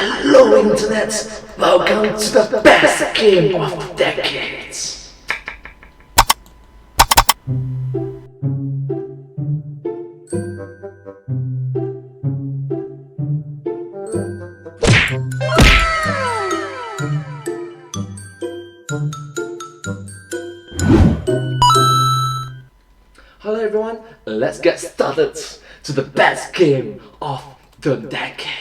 Hello Internet! Welcome to the best game of decades! Hello everyone, let's get started to the best game of the decades.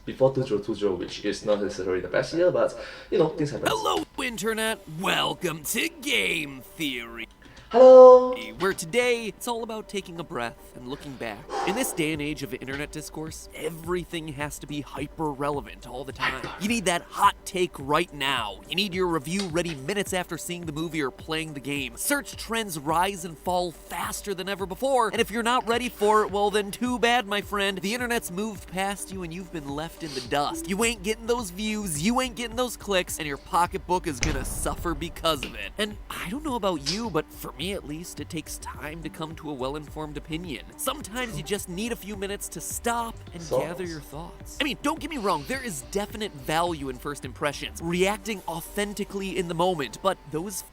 Before 2020, which is not necessarily the best year, but you know, things happen. Hello Internet, welcome to Game Theory. Hello! Where today, it's all about taking a breath and looking back. In this day and age of internet discourse, everything has to be hyper-relevant all the time. You need that hot take right now. You need your review ready minutes after seeing the movie or playing the game. Search trends rise and fall faster than ever before, and if you're not ready for it, well then too bad, my friend. The internet's moved past you and you've been left in the dust. You ain't getting those views, you ain't getting those clicks, and your pocketbook is gonna suffer because of it. And I don't know about you, but for me at least, it takes time to come to a well-informed opinion. Sometimes you just need a few minutes to stop and gather your thoughts. I mean, don't get me wrong, there is definite value in first impressions, reacting authentically in the moment, but those...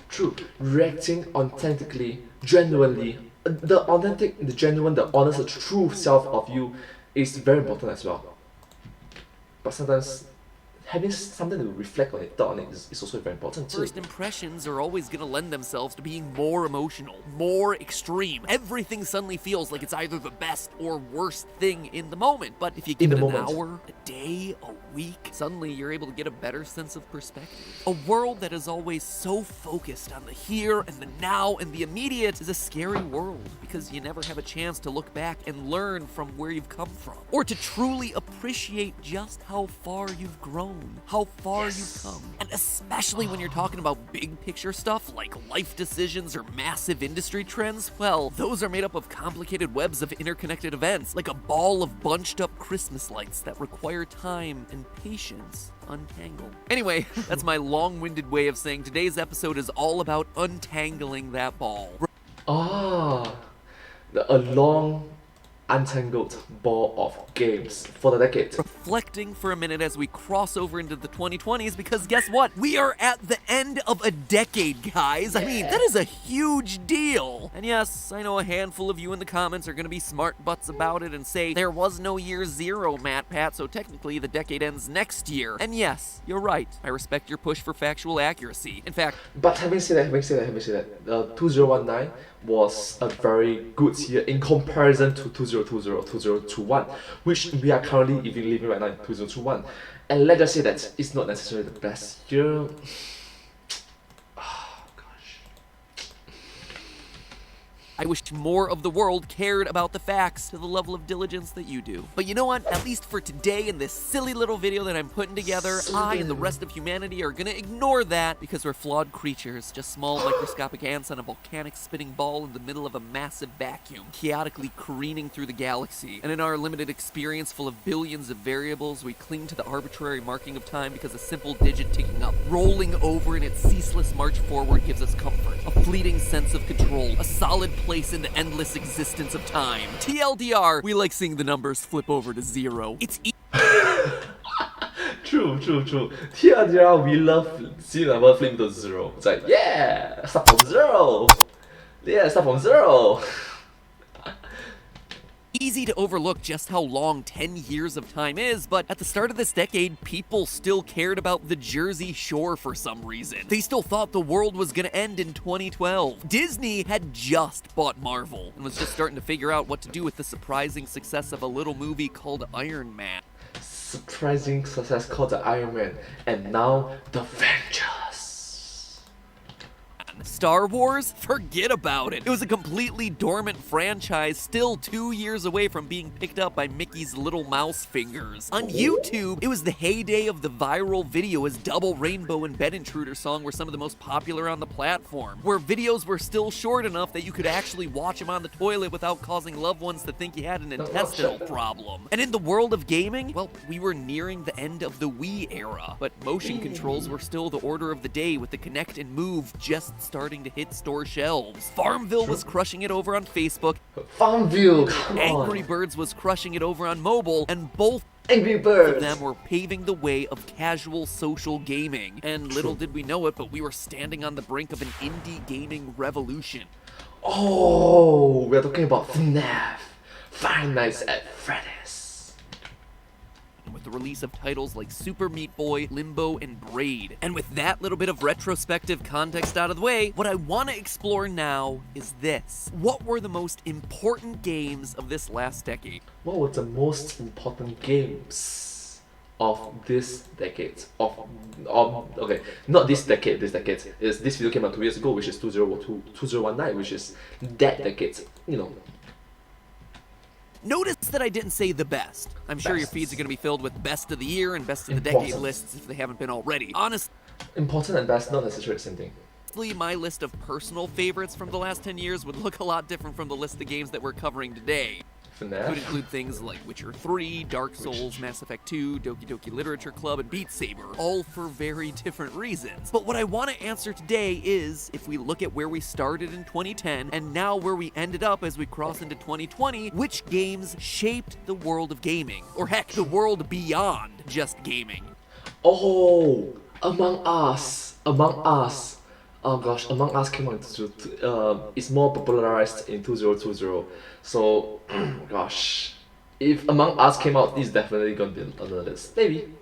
True, reacting authentically, genuinely, the authentic, the genuine, the honest, the true self of you is very important as well. But sometimes having something to reflect on it, thought on it is also very important too. First impressions are always going to lend themselves to being more emotional, more extreme. Everything suddenly feels like it's either the best or worst thing in the moment. But if you give it an hour, a day, a week, suddenly you're able to get a better sense of perspective. A world that is always so focused on the here and the now and the immediate is a scary world because you never have a chance to look back and learn from where you've come from, or to truly appreciate just how far you've grown, how far you've come. And especially when you're talking about big picture stuff like life decisions or massive industry trends, well, those are made up of complicated webs of interconnected events, like a ball of bunched up Christmas lights that require time and patience to untangle. Anyway, that's my long-winded way of saying today's episode is all about untangling that ball. A long untangled ball of games for the decade. Reflecting for a minute as we cross over into the 2020s, because guess what? We are at the end of a decade, guys. I mean, that is a huge deal. And yes, I know a handful of you in the comments are gonna be smart butts about it and say, there was no year zero, Matt Pat, so technically the decade ends next year. And yes, you're right. I respect your push for factual accuracy. In fact... But having said that, 2019 was a very good year in comparison to 2020, 2021, which we are currently even living right now in 2021. And let's just say that it's not necessarily the best year. I wish more of the world cared about the facts to the level of diligence that you do. But you know what? At least for today in this silly little video that I'm putting together, I and the rest of humanity are gonna ignore that because we're flawed creatures, just small microscopic ants on a volcanic spinning ball in the middle of a massive vacuum, chaotically careening through the galaxy. And in our limited experience full of billions of variables, we cling to the arbitrary marking of time because a simple digit ticking up, rolling over in its ceaseless march forward gives us comfort, a fleeting sense of control, a solid place in the endless existence of time. TLDR, we like seeing the numbers flip over to zero. It's True. TLDR, we love seeing the number flip to zero. It's like, yeah, start from zero. Yeah, start from zero. easy to overlook just how long 10 years of time is, but at the start of this decade, people still cared about the Jersey Shore for some reason. They still thought the world was gonna end in 2012. Disney had just bought Marvel and was just starting to figure out what to do with the surprising success of a little movie called Iron Man. Surprising success called the Iron Man, and now the Avengers. Star Wars? Forget about it. It was a completely dormant franchise, still 2 years away from being picked up by Mickey's little mouse fingers. On YouTube, it was the heyday of the viral video as Double Rainbow and Bed Intruder song were some of the most popular on the platform, where videos were still short enough that you could actually watch them on the toilet without causing loved ones to think you had an intestinal problem. And in the world of gaming, well, we were nearing the end of the Wii era, but motion controls were still the order of the day, with the Kinect and Move just starting to hit store shelves. Farmville was crushing it over on Facebook. Farmville, come on. Angry Birds was crushing it over on mobile, and both Angry Both of Birds. them were paving the way of casual social gaming. And little did we know it, but we were standing on the brink of an indie gaming revolution. Oh, we're talking about FNAF, Five Nights at Freddy's. With the release of titles like Super Meat Boy, Limbo, and Braid. And with that little bit of retrospective context out of the way, what I want to explore now is this. What were the most important games of this last decade? What were the most important games of this decade? Okay, not this decade, this video came out 2 years ago, which is 2019, which is that decade, you know. Notice that I didn't say the best. I'm sure your feeds are going to be filled with best of the year and best of the decade lists if they haven't been already. Honestly, Important and best, not necessarily the same thing. my list of personal favorites from the last 10 years would look a lot different from the list of games that we're covering today. It would FNAF. include things like Witcher 3, Dark Souls, Mass Effect 2, Doki Doki Literature Club, and Beat Saber, all for very different reasons. But what I want to answer today is, if we look at where we started in 2010, and now where we ended up as we cross into 2020, which games shaped the world of gaming? Or heck, the world beyond just gaming. Oh, Among Us. Oh gosh, Among Us came out it's more popularized in 2020. So, gosh, if Among Us came out, it's definitely gonna be on the list. Maybe.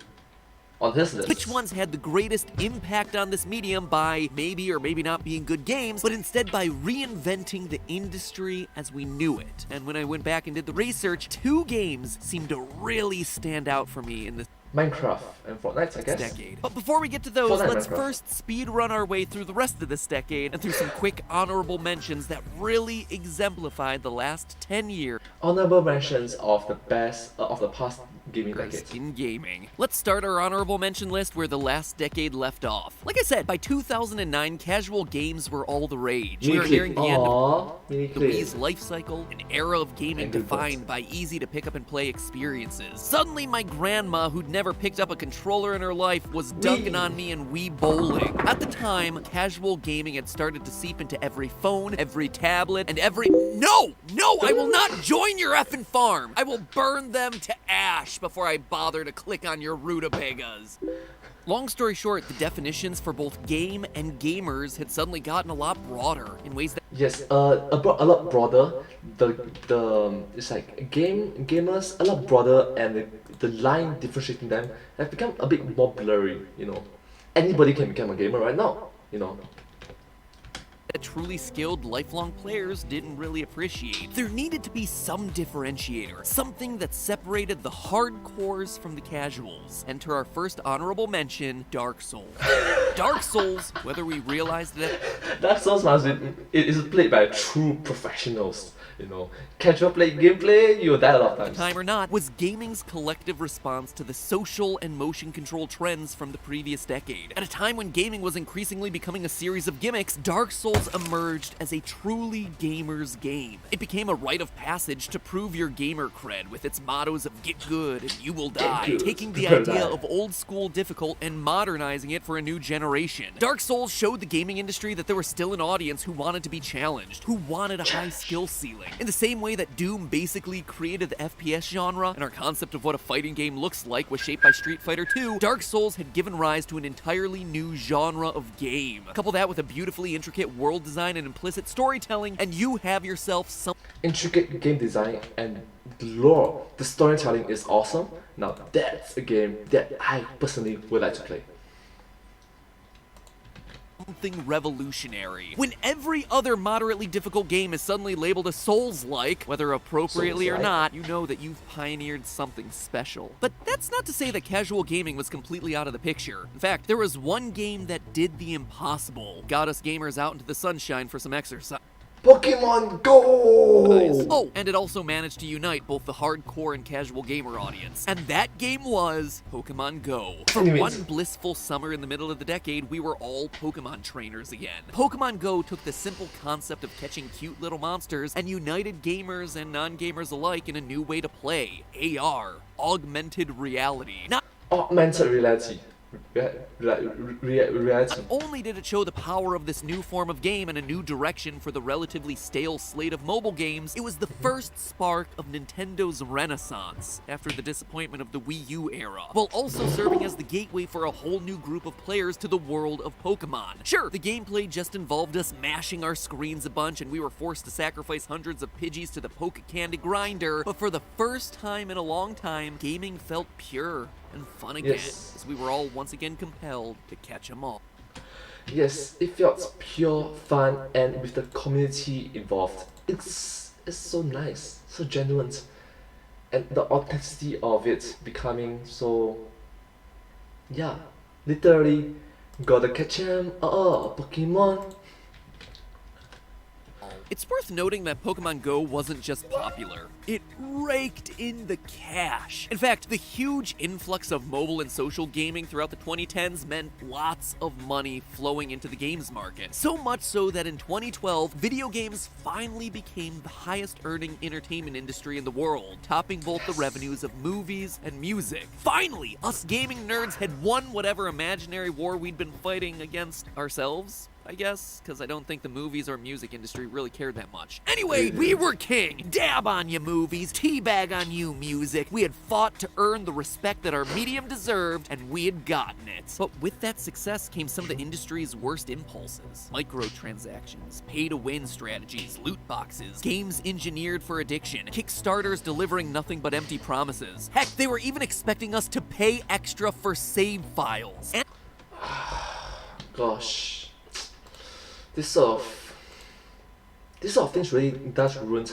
On his list. Which ones had the greatest impact on this medium by maybe or maybe not being good games, but instead by reinventing the industry as we knew it? And when I went back and did the research, 2 games seemed to really stand out for me in this Minecraft and Fortnite, I guess. decade. But before we get to those, Fortnite, let's Minecraft. first speed run our way through the rest of this decade and through some quick honorable mentions that really exemplified the last 10 years Honorable mentions of the best of the past gaming decades. in gaming. Let's start our honorable mention list where the last decade left off. Like I said, by 2009, casual games were all the rage. We were nearing the end of the Wii's life cycle, an era of gaming Angry Birds. defined by easy to pick up and play experiences. Suddenly, my grandma, who'd never picked up a controller in her life, was dunking on me in Wii bowling. At the time, casual gaming had started to seep into every phone, every tablet, and every— No! I will not join your effing farm! I will burn them to ash before I bother to click on your rutabagas. Long story short, the definitions for both game and gamers had suddenly gotten a lot broader in ways that— Yes, a lot broader. The it's like gamers a lot broader, and the line differentiating them have become a bit more blurry. You know, anybody can become a gamer right now. You know. truly skilled, lifelong players didn't really appreciate. There needed to be some differentiator, something that separated the hardcores from the casuals. Enter our first honorable mention, Dark Souls. Dark Souls, whether we realized it— Dark Souls must be, it is played by true professionals. You know, casual gameplay, you'll die a lot of times. time or not, was gaming's collective response to the social and motion control trends from the previous decade. At a time when gaming was increasingly becoming a series of gimmicks, Dark Souls emerged as a truly gamer's game. It became a rite of passage to prove your gamer cred with its mottos of get good and you will die, good, taking the prepare to idea die. of old school difficult and modernizing it for a new generation. Dark Souls showed the gaming industry that there was still an audience who wanted to be challenged, who wanted a high skill ceiling. In the same way that Doom basically created the FPS genre, and our concept of what a fighting game looks like was shaped by Street Fighter 2, Dark Souls had given rise to an entirely new genre of game. Couple that with a beautifully intricate world design and implicit storytelling, and you have yourself some— Intricate game design and the lore, the storytelling is awesome. Now that's a game that I personally would like to play. something revolutionary. When every other moderately difficult game is suddenly labeled a Souls-like, whether appropriately or Souls-like. not, you know that you've pioneered something special. But that's not to say that casual gaming was completely out of the picture. In fact, there was one game that did the impossible, got us gamers out into the sunshine for some exercise. Pokemon Go! Oh, and it also managed to unite both the hardcore and casual gamer audience. And that game was Pokemon Go. For Anyways. one blissful summer in the middle of the decade, we were all Pokemon trainers again. Pokemon Go took the simple concept of catching cute little monsters and united gamers and non-gamers alike in a new way to play. AR, augmented reality. Not Augmented reality. reality. Not only did it show the power of this new form of game and a new direction for the relatively stale slate of mobile games, it was the first spark of Nintendo's renaissance after the disappointment of the Wii U era, while also serving as the gateway for a whole new group of players to the world of Pokemon. Sure, the gameplay just involved us mashing our screens a bunch and we were forced to sacrifice hundreds of Pidgeys to the Poke-Candy grinder, but for the first time in a long time, gaming felt pure and fun again, as we were all once again compelled to catch 'em all. Yes, it felt pure fun and with the community involved. It's so nice, so genuine, and the authenticity of it becoming so, yeah, literally gotta catch 'em, Pokemon. It's worth noting that Pokemon Go wasn't just popular, it raked in the cash. In fact, the huge influx of mobile and social gaming throughout the 2010s meant lots of money flowing into the games market. So much so that in 2012, video games finally became the highest earning entertainment industry in the world, topping both the revenues of movies and music. Finally, us gaming nerds had won whatever imaginary war we'd been fighting against ourselves, I guess, because I don't think the movies or music industry really cared that much. Anyway, we were king. Dab on you movies, teabag on you music. We had fought to earn the respect that our medium deserved, and we had gotten it. But with that success came some of the industry's worst impulses. Microtransactions, pay-to-win strategies, loot boxes, games engineered for addiction, Kickstarters delivering nothing but empty promises. Heck, they were even expecting us to pay extra for save files. And Gosh. This sort of things really does ruin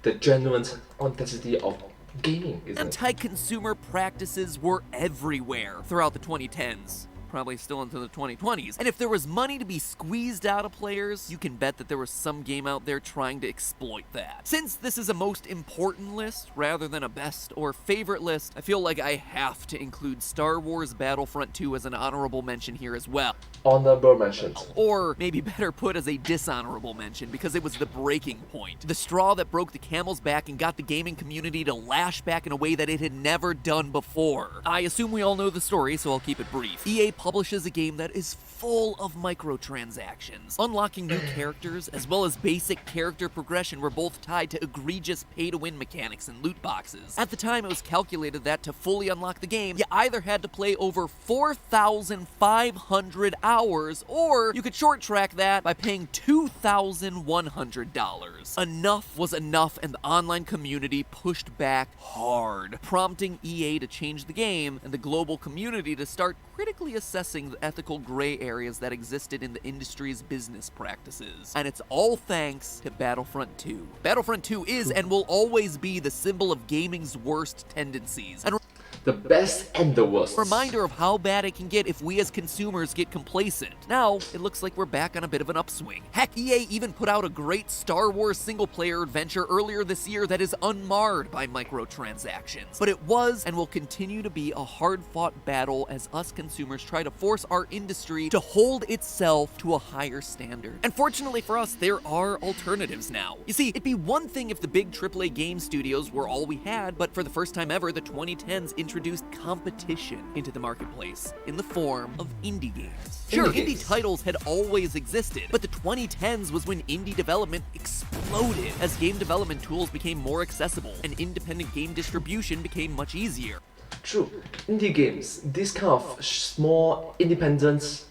the genuine authenticity of gaming, isn't it? anti-consumer practices were everywhere throughout the 2010s. Probably still into the 2020s. And if there was money to be squeezed out of players, you can bet that there was some game out there trying to exploit that. Since this is a most important list rather than a best or favorite list, I feel like I have to include Star Wars Battlefront 2 as an honorable mention here as well. Honorable mentions. Or maybe better put as a dishonorable mention, because it was the breaking point. The straw that broke the camel's back and got the gaming community to lash back in a way that it had never done before. I assume we all know the story, so I'll keep it brief. EA publishes a game that is full of microtransactions. Unlocking new characters, as well as basic character progression, were both tied to egregious pay-to-win mechanics and loot boxes. At the time, it was calculated that to fully unlock the game, you either had to play over 4,500 hours, or you could short track that by paying $2,100. Enough was enough, and the online community pushed back hard, prompting EA to change the game and the global community to start critically assessing the ethical gray areas that existed in the industry's business practices. And it's all thanks to Battlefront 2. Battlefront 2 is and will always be the symbol of gaming's worst tendencies. And The best and the worst. reminder of how bad it can get if we as consumers get complacent. Now, it looks like we're back on a bit of an upswing. Heck, EA even put out a great Star Wars single-player adventure earlier this year that is unmarred by microtransactions. But it was and will continue to be a hard-fought battle as us consumers try to force our industry to hold itself to a higher standard. And fortunately for us, there are alternatives now. You see, it'd be one thing if the big AAA game studios were all we had, but for the first time ever, the 2010s introduced competition into the marketplace in the form of indie games. Sure, indie titles had always existed, but the 2010s was when indie development exploded as game development tools became more accessible and independent game distribution became much easier. True, indie games, these kind of small independent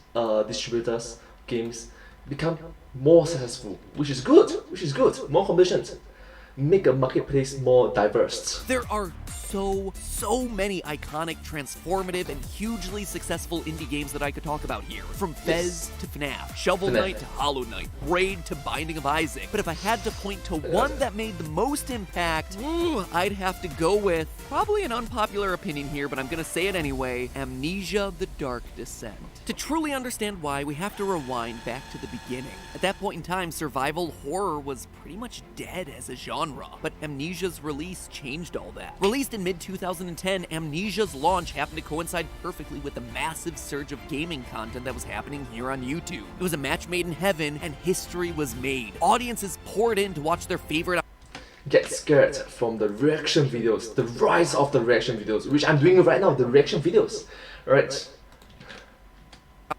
distributors games become more successful, which is good, more competition. Make a marketplace more diverse. There are so many iconic, transformative, and hugely successful indie games that I could talk about here. From Fez to FNAF, Shovel Knight to Hollow Knight, Braid to Binding of Isaac. But if I had to point to one that made the most impact, I'd have to go with, probably an unpopular opinion here, but I'm gonna say it anyway, Amnesia: The Dark Descent. To truly understand why, we have to rewind back to the beginning. At that point in time, survival horror was pretty much dead as a genre, but Amnesia's release changed all that. Released in mid-2010, Amnesia's launch happened to coincide perfectly with the massive surge of gaming content that was happening here on YouTube. It was a match made in heaven, and history was made. Audiences poured in to watch their favorite Get scared from the reaction videos, the rise of the reaction videos, which I'm doing right now, the reaction videos, right?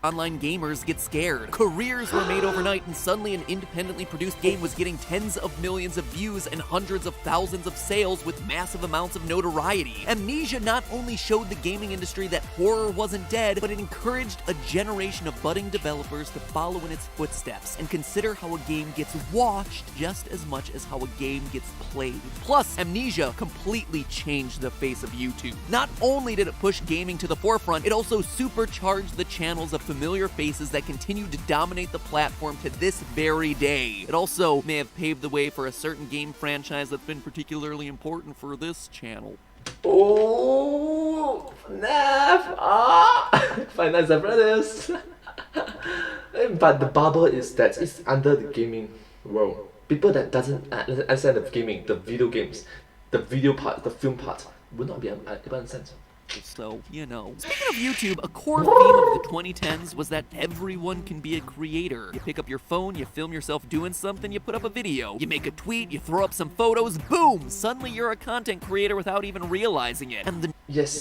online gamers get scared. Careers were made overnight, and suddenly an independently produced game was getting tens of millions of views and hundreds of thousands of sales with massive amounts of notoriety. Amnesia not only showed the gaming industry that horror wasn't dead, but it encouraged a generation of budding developers to follow in its footsteps and consider how a game gets watched just as much as how a game gets played. Plus, Amnesia completely changed the face of YouTube. Not only did it push gaming to the forefront, it also supercharged the channels of familiar faces that continue to dominate the platform to this very day. It also may have paved the way for a certain game franchise that's been particularly important for this channel. Oh, FNAF! Five Nights at Freddy's. But the bubble is that it's under the gaming world. People that doesn't understand the gaming, the video games, the video part, the film part, will not be able to understand. So, you know. Speaking of YouTube, a core theme of the 2010s was that everyone can be a creator. You pick up your phone, you film yourself doing something, you put up a video. You make a tweet, you throw up some photos, boom! Suddenly you're a content creator without even realizing it. And the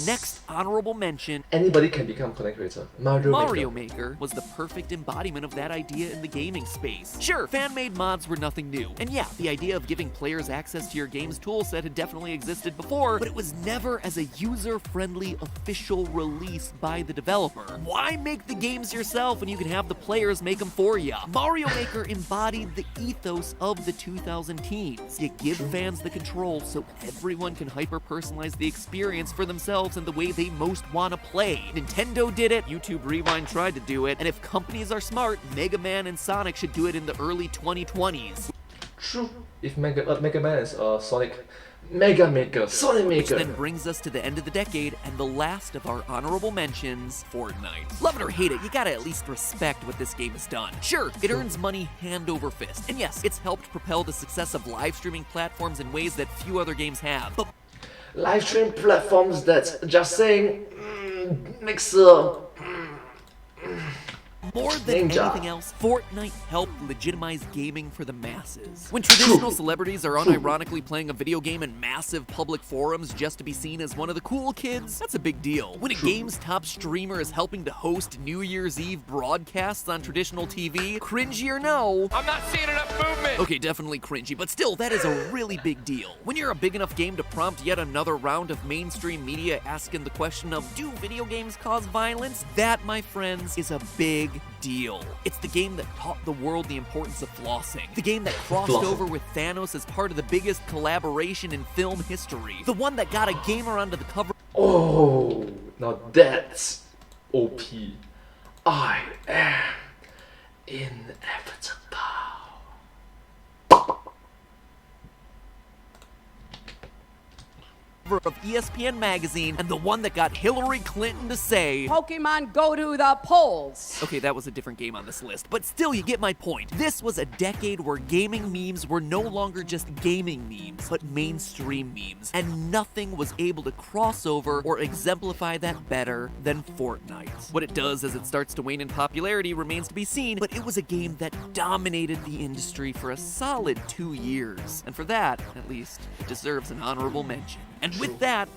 next honorable mention, anybody can become content creator. Mario Maker was the perfect embodiment of that idea in the gaming space. Sure, fan-made mods were nothing new. And yeah, the idea of giving players access to your game's toolset had definitely existed before, but it was never as a user-friendly official release by the developer. Why make the games yourself when you can have the players make them for you? Mario Maker embodied the ethos of the 2000 teens. You give fans the control so everyone can hyper-personalize the experience for themselves in the way they most want to play. Nintendo did it, YouTube Rewind tried to do it, and if companies are smart, Mega Man and Sonic should do it in the early 2020s. True. If Mega Man is Sonic Mega Maker, Sonic Maker. Which then brings us to the end of the decade and the last of our honorable mentions, Fortnite. Love it or hate it, you gotta at least respect what this game has done. Sure, it earns money hand over fist, and yes, it's helped propel the success of live streaming platforms in ways that few other games have. But live stream platforms that just saying Mixer. More than anything else, Fortnite helped legitimize gaming for the masses. When traditional celebrities are unironically playing a video game in massive public forums just to be seen as one of the cool kids, that's a big deal. When a game's top streamer is helping to host New Year's Eve broadcasts on traditional TV, cringy or no, I'm not seeing enough movement! Okay, definitely cringy, but still, that is a really big deal. When you're a big enough game to prompt yet another round of mainstream media asking the question of, do video games cause violence? That, my friends, is a big deal. It's the game that taught the world the importance of flossing. The game that crossed over with Thanos as part of the biggest collaboration in film history. The one that got a gamer onto the cover. Oh, now that's OP. I am inevitable. Of ESPN magazine, and the one that got Hillary Clinton to say, Pokemon go to the polls. Okay, that was a different game on this list, but still you get my point. This was a decade where gaming memes were no longer just gaming memes, but mainstream memes, and nothing was able to cross over or exemplify that better than Fortnite. What it does as it starts to wane in popularity remains to be seen, but it was a game that dominated the industry for a solid 2 years, and for that, at least, it deserves an honorable mention. And with that,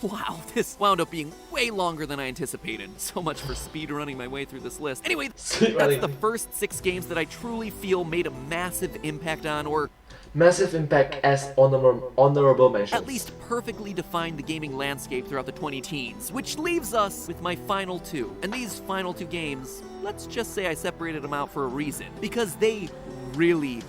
wow, this wound up being way longer than I anticipated. So much for speedrunning my way through this list. Anyway, that's the first 6 games that I truly feel made a massive impact on, or massive impact as honorable mentions. At least perfectly defined the gaming landscape throughout the 2010s, which leaves us with my final 2. And these final 2 games, let's just say I separated them out for a reason, because they really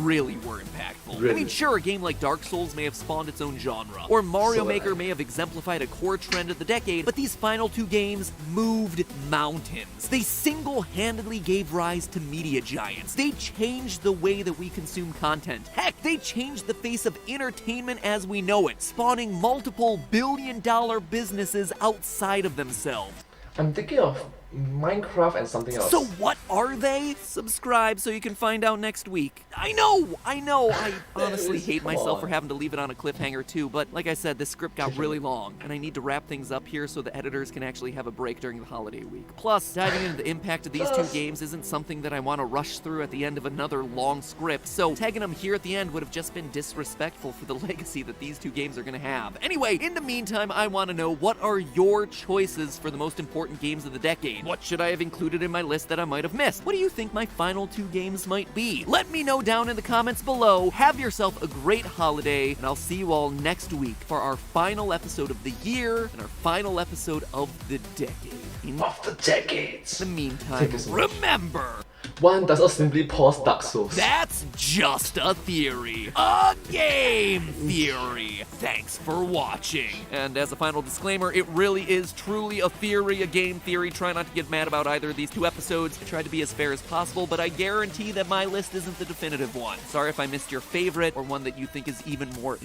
were impactful. I mean, sure, a game like Dark Souls may have spawned its own genre, or Mario Maker may have exemplified a core trend of the decade, but these final 2 games moved mountains. They single-handedly gave rise to media giants. They changed the way that we consume content. Heck, they changed the face of entertainment as we know it, spawning multiple billion-dollar businesses outside of themselves. I'm thinking of Minecraft and something else. So what are they? Subscribe so you can find out next week. I know, I honestly hate myself for having to leave it on a cliffhanger too, but like I said, this script got really long, and I need to wrap things up here so the editors can actually have a break during the holiday week. Plus, diving into the impact of these 2 games isn't something that I want to rush through at the end of another long script, so tagging them here at the end would have just been disrespectful for the legacy that these 2 games are going to have. Anyway, in the meantime, I want to know, what are your choices for the most important games of the decade? watching? What should I have included in my list that I might have missed? What do you think my final 2 games might be? Let me know down in the comments below. Have yourself a great holiday, and I'll see you all next week for our final episode of the year and our final episode of the decade. Of the decades. In the meantime, remember, one does not simply pause Dark Souls. that's just a theory. A game theory. Thanks for watching. And as a final disclaimer, it really is truly a theory, a game theory. Try not to get mad about either of these 2 episodes. I tried to be as fair as possible, but I guarantee that my list isn't the definitive one. Sorry if I missed your favorite or one that you think is even more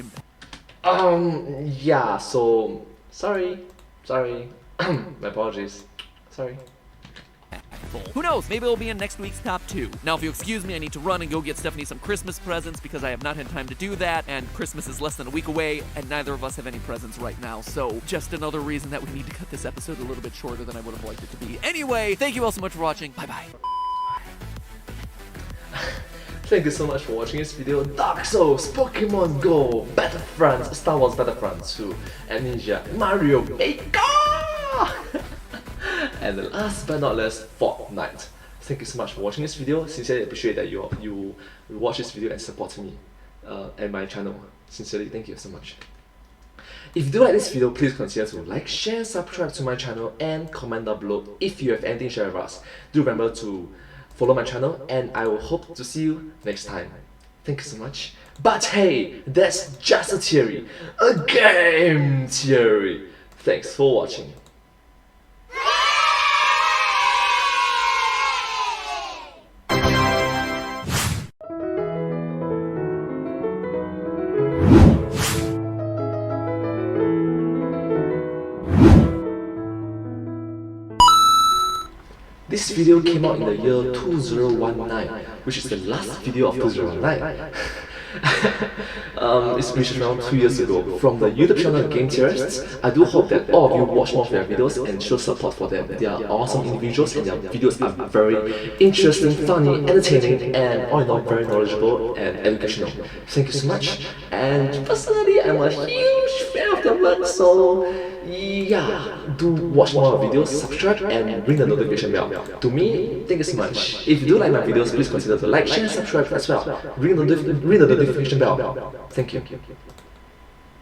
Yeah, so sorry. My apologies. Sorry. Who knows? Maybe it'll be in next week's top 2. Now, if you excuse me, I need to run and go get Stephanie some Christmas presents because I have not had time to do that, and Christmas is less than a week away, and neither of us have any presents right now. So, just another reason that we need to cut this episode a little bit shorter than I would have liked it to be. Anyway, thank you all so much for watching. Bye-bye. Thank you so much for watching this video. Dark Souls, Pokemon Go, BanditRants, Star Wars BanditRants 2, Amnesia, Mario Maker! And last but not least, Fortnite. Thank you so much for watching this video. Sincerely appreciate that you watch this video and support me and my channel. Sincerely, thank you so much. If you do like this video, please consider to like, share, subscribe to my channel, and comment down below if you have anything to share with us. Do remember to follow my channel, and I will hope to see you next time. Thank you so much. But hey, that's just a theory, a game theory. Thanks for watching. This video came out in the year 2019, which is the last video of 2019. Which is around 2 years ago. From the YouTube channel Game Theorists, I do hope that all of you watch more of their videos and show support for them. They are awesome individuals and their videos are very interesting, funny, entertaining, and all in all very knowledgeable and educational. Thank you so much. And personally, I'm a huge fan of their work, so yeah, do watch more videos, subscribe, and ring the notification bell. To me, thank you so much. If you do like my videos, please consider to like, share, and subscribe as well. Ring the notification bell. Thank you.